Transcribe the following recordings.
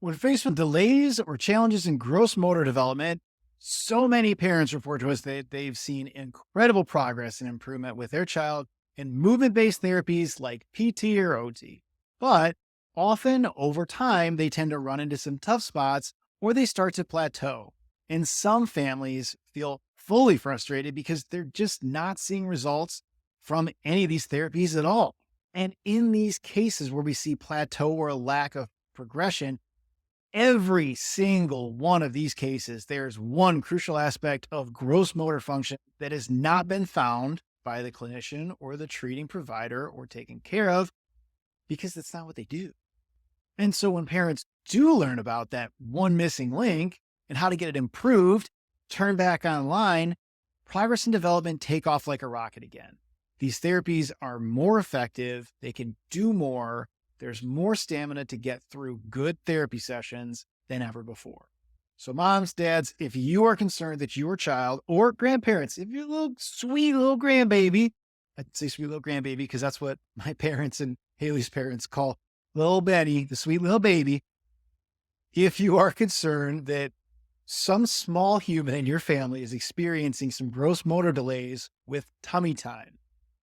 When faced with delays or challenges in gross motor development, so many parents report to us that they've seen incredible progress and improvement with their child in movement based therapies like PT or OT. But often over time, they tend to run into some tough spots or they start to plateau. And some families feel fully frustrated because they're just not seeing results from any of these therapies at all. And in these cases where we see plateau or a lack of progression, every single one of these cases, there's one crucial aspect of gross motor function that has not been found by the clinician or the treating provider or taken care of because that's not what they do. And so when parents do learn about that one missing link and how to get it improved, turn back online, progress and development take off like a rocket again. These therapies are more effective. They can do more. There's more stamina to get through good therapy sessions than ever before. So moms, dads, if you are concerned that your child or grandparents, if your little sweet little grandbaby, I'd say sweet little grandbaby because that's what my parents and Haley's parents call little Benny, the sweet little baby. If you are concerned that some small human in your family is experiencing some gross motor delays with tummy time,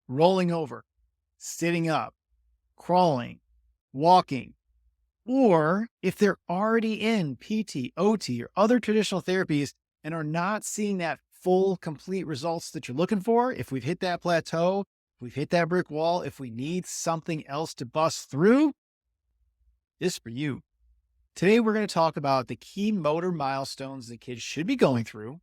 rolling over, sitting up, crawling, walking, or if they're already in PT, OT, or other traditional therapies and are not seeing that full, complete results that you're looking for, if we've hit that plateau, if we've hit that brick wall, if we need something else to bust through, this is for you. Today, we're going to talk about the key motor milestones that kids should be going through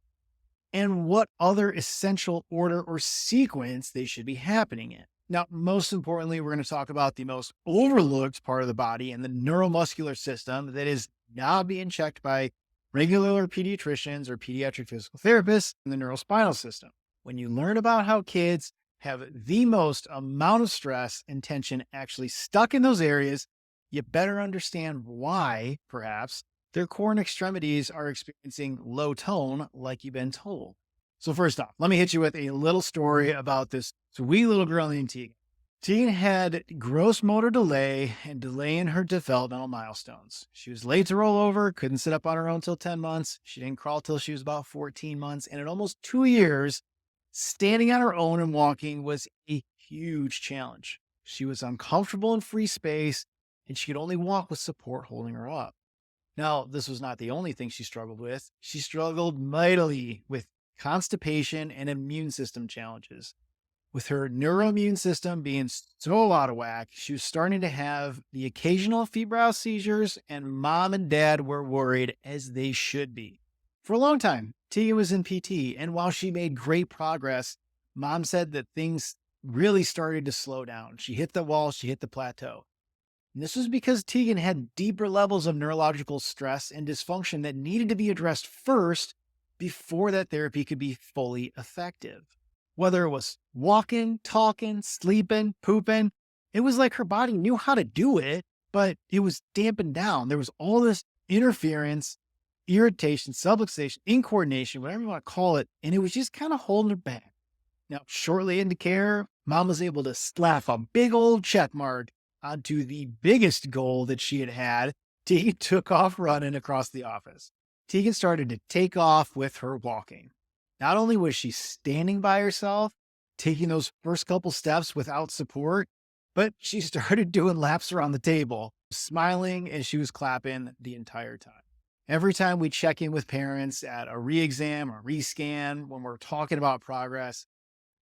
and what other essential order or sequence they should be happening in. Now, most importantly, we're going to talk about the most overlooked part of the body and the neuromuscular system that is not being checked by regular pediatricians or pediatric physical therapists in the neurospinal system. When you learn about how kids have the most amount of stress and tension actually stuck in those areas, you better understand why, perhaps, their core and extremities are experiencing low tone like you've been told. So first off, let me hit you with a little story about this sweet little girl named Tegan. Tegan had gross motor delay and delay in her developmental milestones. She was late to roll over, couldn't sit up on her own till 10 months. She didn't crawl till she was about 14 months. And at almost 2 years, standing on her own and walking was a huge challenge. She was uncomfortable in free space and she could only walk with support holding her up. Now, this was not the only thing she struggled with. She struggled mightily with constipation and immune system challenges. With her neuroimmune system being so out of whack, she was starting to have the occasional febrile seizures, and mom and dad were worried, as they should be. For a long time, Tia was in PT, and while she made great progress, mom said that things really started to slow down. She hit the wall, she hit the plateau. And this was because Tegan had deeper levels of neurological stress and dysfunction that needed to be addressed first before that therapy could be fully effective. Whether it was walking, talking, sleeping, pooping, it was like her body knew how to do it, but it was dampened down. There was all this interference, irritation, subluxation, incoordination, whatever you want to call it, and it was just kind of holding her back. Now, shortly into care, mom was able to slap a big old check mark onto the biggest goal that she had had. Tegan took off running across the office. Tegan started to take off with her walking. Not only was she standing by herself, taking those first couple steps without support, but she started doing laps around the table, smiling, and she was clapping the entire time. Every time we check in with parents at a re-exam or rescan, when we're talking about progress,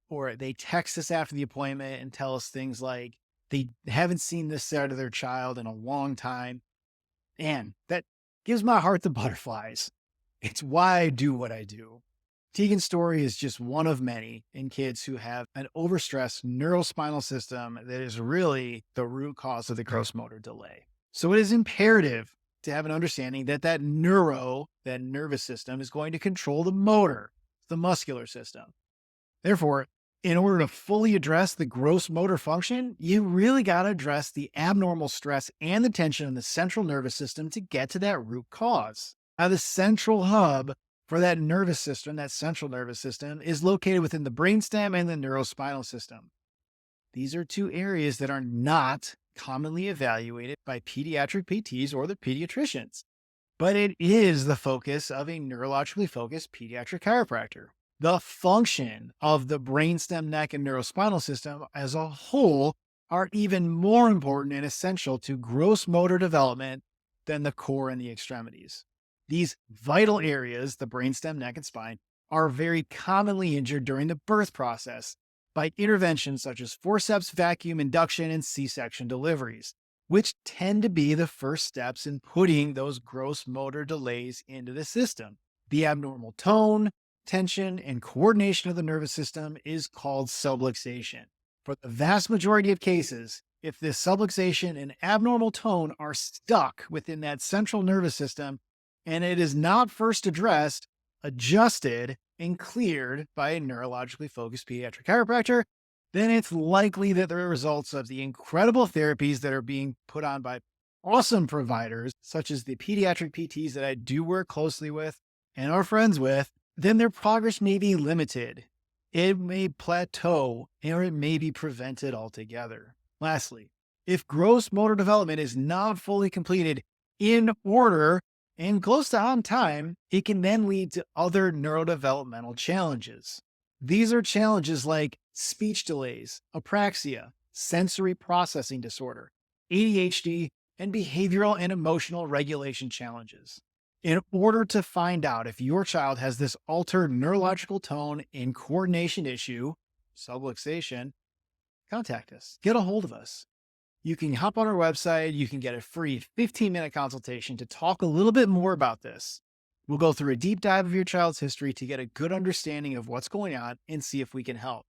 or they text us after the appointment and tell us things like they haven't seen this side of their child in a long time, and that gives my heart the butterflies. It's why I do what I do. Tegan's story is just one of many in kids who have an overstressed neurospinal system that is really the root cause of the gross motor delay. So it is imperative to have an understanding that that nervous system is going to control the motor, the muscular system. Therefore, in order to fully address the gross motor function, you really got to address the abnormal stress and the tension in the central nervous system to get to that root cause. Now, the central hub for that nervous system, that central nervous system, is located within the brainstem and the neurospinal system. These are two areas that are not commonly evaluated by pediatric PTs or the pediatricians, but it is the focus of a neurologically focused pediatric chiropractor. The function of the brainstem, neck, and neurospinal system as a whole are even more important and essential to gross motor development than the core and the extremities. These vital areas, the brainstem, neck, and spine, are very commonly injured during the birth process by interventions such as forceps, vacuum, induction, and C-section deliveries, which tend to be the first steps in putting those gross motor delays into the system. The abnormal tone, tension, and coordination of the nervous system is called subluxation. For the vast majority of cases, if this subluxation and abnormal tone are stuck within that central nervous system and it is not first addressed, adjusted, and cleared by a neurologically focused pediatric chiropractor, then it's likely that the results of the incredible therapies that are being put on by awesome providers, such as the pediatric PTs that I do work closely with and are friends with, then their progress may be limited. It may plateau or it may be prevented altogether. Lastly, if gross motor development is not fully completed in order and close to on time, it can then lead to other neurodevelopmental challenges. These are challenges like speech delays, apraxia, sensory processing disorder, ADHD, and behavioral and emotional regulation challenges. In order to find out if your child has this altered neurological tone and coordination issue, subluxation, contact us. Get a hold of us. You can hop on our website. You can get a free 15-minute consultation to talk a little bit more about this. We'll go through a deep dive of your child's history to get a good understanding of what's going on and see if we can help.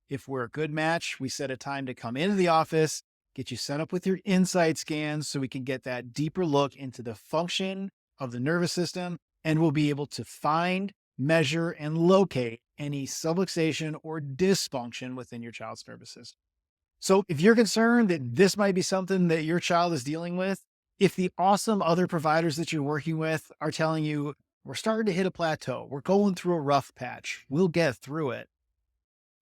If we're a good match, we set a time to come into the office, get you set up with your insight scans so we can get that deeper look into the function of the nervous system, and we'll be able to find, measure, and locate any subluxation or dysfunction within your child's nervous system. So if you're concerned that this might be something that your child is dealing with, if the awesome other providers that you're working with are telling you, we're starting to hit a plateau, we're going through a rough patch, we'll get through it,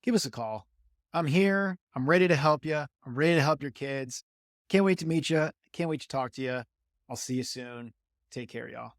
give us a call. I'm here. I'm ready to help you. I'm ready to help your kids. Can't wait to meet you. Can't wait to talk to you. I'll see you soon. Take care, y'all.